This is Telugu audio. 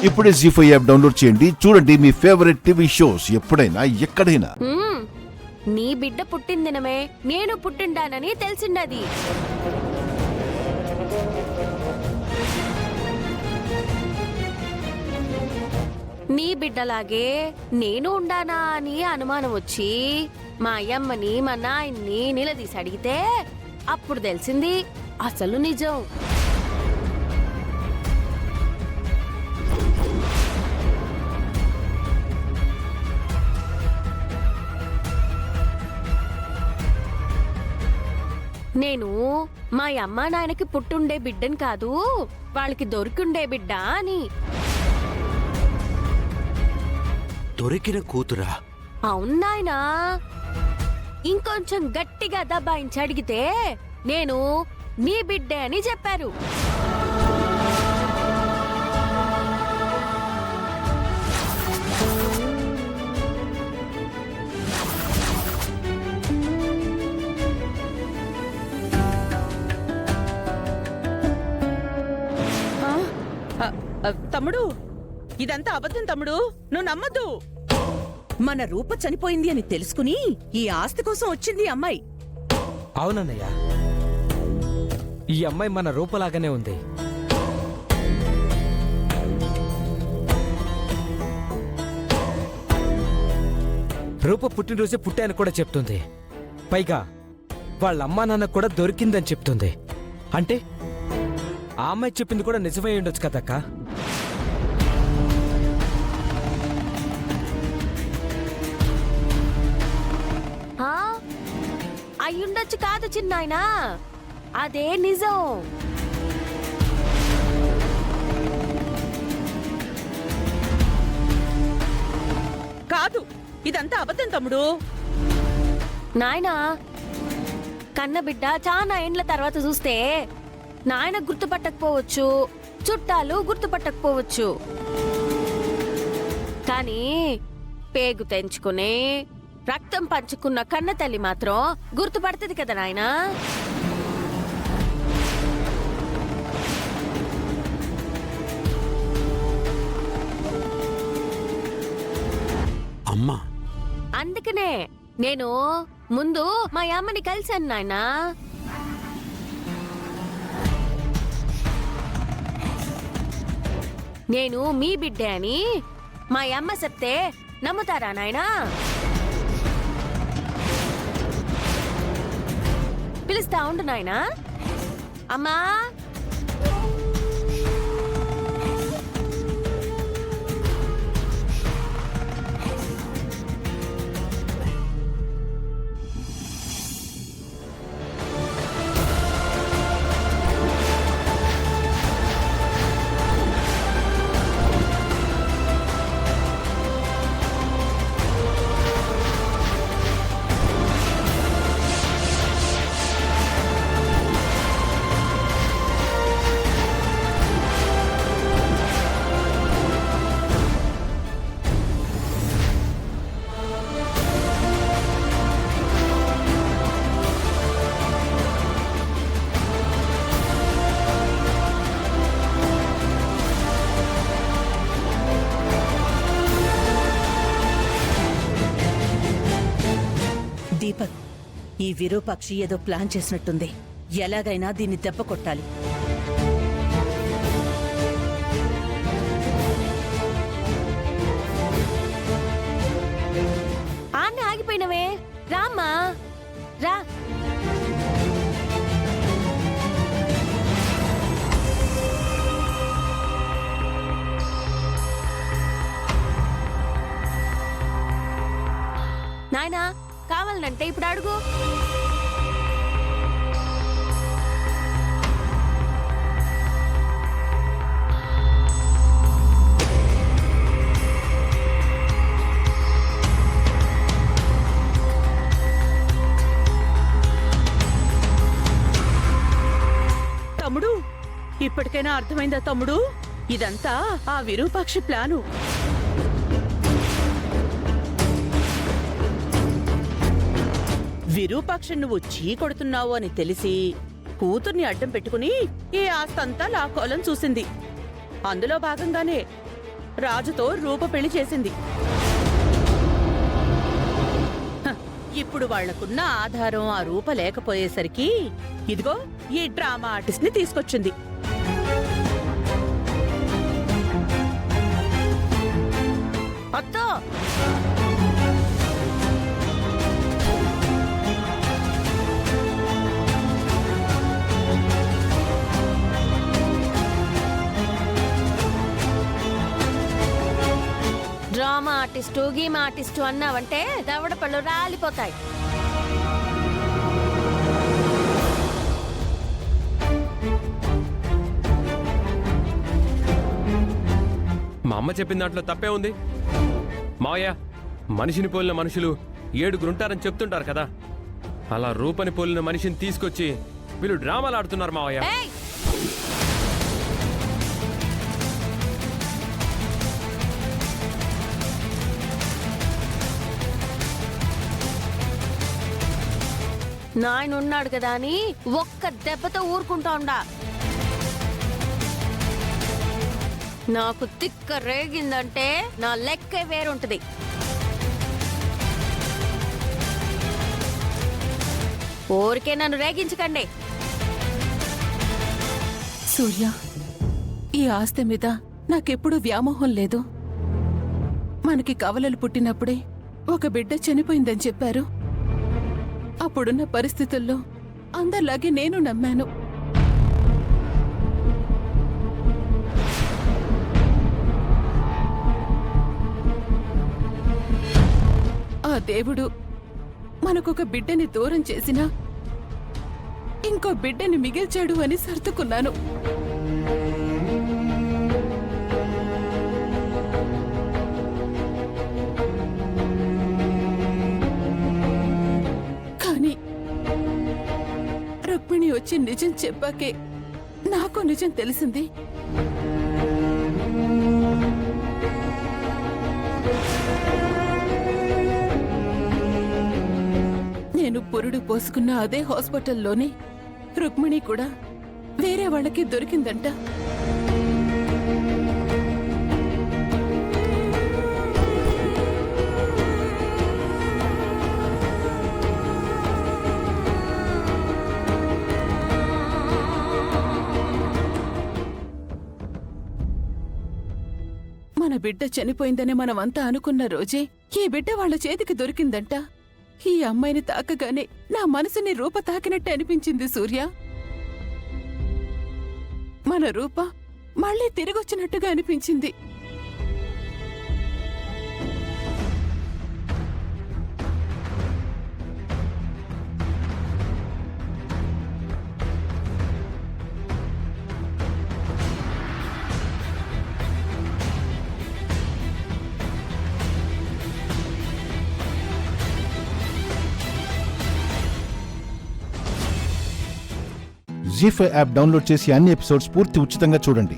ఇప్పుడే జీ5 యాప్ డౌన్లోడ్ చేయండి. చూడండి మీ ఫేవరెట్ టీవీ షోస్ ఎప్పుడైనా ఎక్కడైనా. నీ బిడ్డ పుట్టిందినమే నేను పుట్టిండానని తెలిసిండది. నీ బిడ్డలాగే నేను ఉండానా అని అనుమానం వచ్చి మా అయ్యమ్మని మా నాయన్ని నిలదీసి అడిగితే అప్పుడు తెలిసింది అసలు నిజం. నేను మా అమ్మ నాయనకి పుట్టుండే బిడ్డని కాదు, వాళ్ళకి దొరికిండే బిడ్డ అని. దొరికిన కూతురా? అవునాయనా. ఇంకొంచెం గట్టిగా దబాయించి అడిగితే నేను నీ బిడ్డే అని చెప్పారు. తమ్ముడు, ఇదంతా అబద్ధం తమ్ముడు, నువ్వు నమ్మద్దు. మన రూప చనిపోయింది అని తెలుసుకుని ఈ ఆస్తి కోసం వచ్చింది అమ్మాయి. అవునన్నయ్య, ఈ అమ్మాయి మన రూపలాగానే ఉంది. రూప పుట్టినరోజే పుట్టాను కూడా చెప్తుంది. పైగా వాళ్ళ అమ్మా నాన్న కూడా దొరికిందని చెప్తుంది. అంటే ఆ అమ్మాయి చెప్పింది కూడా నిజమై ఉండొచ్చు కదక్క. అయ్యుండొచ్చు కాదు చిన్నాయనా, అదే నిజం. కాదు, ఇదంతా అబద్ధం తమ్ముడు. నాయనా, కన్నబిడ్డ చాలా ఏండ్ల తర్వాత చూస్తే నాయన గుర్తుపట్టకపోవచ్చు, చుట్టాలు గుర్తుపట్టకపోవచ్చు, కానీ పేగు తెంచుకుని రక్తం పంచుకున్న కన్న తల్లి మాత్రం గుర్తుపడుతుంది కదా నాయనా. అమ్మా, అందుకనే నేను ముందు మా అమ్మని కలిశాను నాయనా. నేను మీ బిడ్డే అని మా అమ్మ చెప్తే నమ్ముతారా నాయనా? పిలుస్తా ఉండు నాయనా. అమ్మా, దీపక్, ఈ విరూపాక్షి ఏదో ప్లాన్ చేసినట్టుంది. ఎలాగైనా దీన్ని దెబ్బ కొట్టాలి. ఆన్న ఆగిపోయినవే, రామ్మా రా. నాయనా, కావాలంటే ఇప్పుడు అడుగు. తమ్ముడు, ఇప్పటికైనా అర్థమైందా తమ్ముడు? ఇదంతా ఆ విరూపాక్షి ప్లాను. విరూపాక్షి నువ్వు చీ కొడుతున్నావు అని తెలిసి కూతుర్ని అడ్డం పెట్టుకుని ఈ ఆస్తంతా లాక్కోవాలని చూసింది. అందులో భాగంగానే రాజుతో రూప పెళ్లి చేసింది. హ, ఇప్పుడు వాళ్లకున్న ఆధారం ఆ రూప లేకపోయేసరికి ఇదిగో ఈ డ్రామా ఆర్టిస్ట్ ని తీసుకొచ్చింది. అత్తో డ్రామా ఆర్టిస్టు గీమా ఆర్టిస్టు అన్నావంటే దవడ పళ్ళు రాలిపోతాయి. మా అమ్మ చెప్పిన దాంట్లో తప్పే ఉంది. మావయ్య, మనిషిని పోలిన మనుషులు 7గురుంటారని చెప్తుంటారు కదా, అలా రూపని పోలిన మనిషిని తీసుకొచ్చి వీళ్ళు డ్రామాలు ఆడుతున్నారు మావయ్య. ఏయ్! నాయన ఉన్నాడు కదా అని ఒక్క దెబ్బతో ఊరుకుంటా ఉండా. నాకు తిక్క రేగిందంటే నా లెక్కే వేరుంటది. ఊరికే నన్ను రేగించకండి. సూర్య, ఈ ఆస్తి మీద నాకెప్పుడు వ్యామోహం లేదు. మనకి కవలలు పుట్టినప్పుడే ఒక బిడ్డ చనిపోయిందని చెప్పారు. అప్పుడున్న పరిస్థితుల్లో అందరిలాగే నేను నమ్మాను. ఆ దేవుడు మనకొక బిడ్డని దూరం చేసినా ఇంకో బిడ్డని మిగిల్చాడు అని సర్దుకున్నాను. కానీ రుక్మిణి వచ్చి నిజం చెప్పాకే నాకు నిజం తెలిసింది. నేను పురుడు పోసుకున్న అదే హాస్పిటల్లోనే రుక్మిణి కూడా వేరే వాళ్ళకి దొరికిందంట. మన బిడ్డ చనిపోయిందని మనమంతా అనుకున్న రోజే ఈ బిడ్డ వాళ్ళ చేతికి దొరికిందంట. ఈ అమ్మాయిని తాకగానే నా మనసుని రూప తాకినట్టు అనిపించింది సూర్య. మన రూప మళ్ళీ తిరిగొచ్చినట్టుగా అనిపించింది. జీ5 యాప్ డౌన్లోడ్ చేసి అన్ని ఎపిసోడ్స్ పూర్తి ఉచితంగా చూడండి.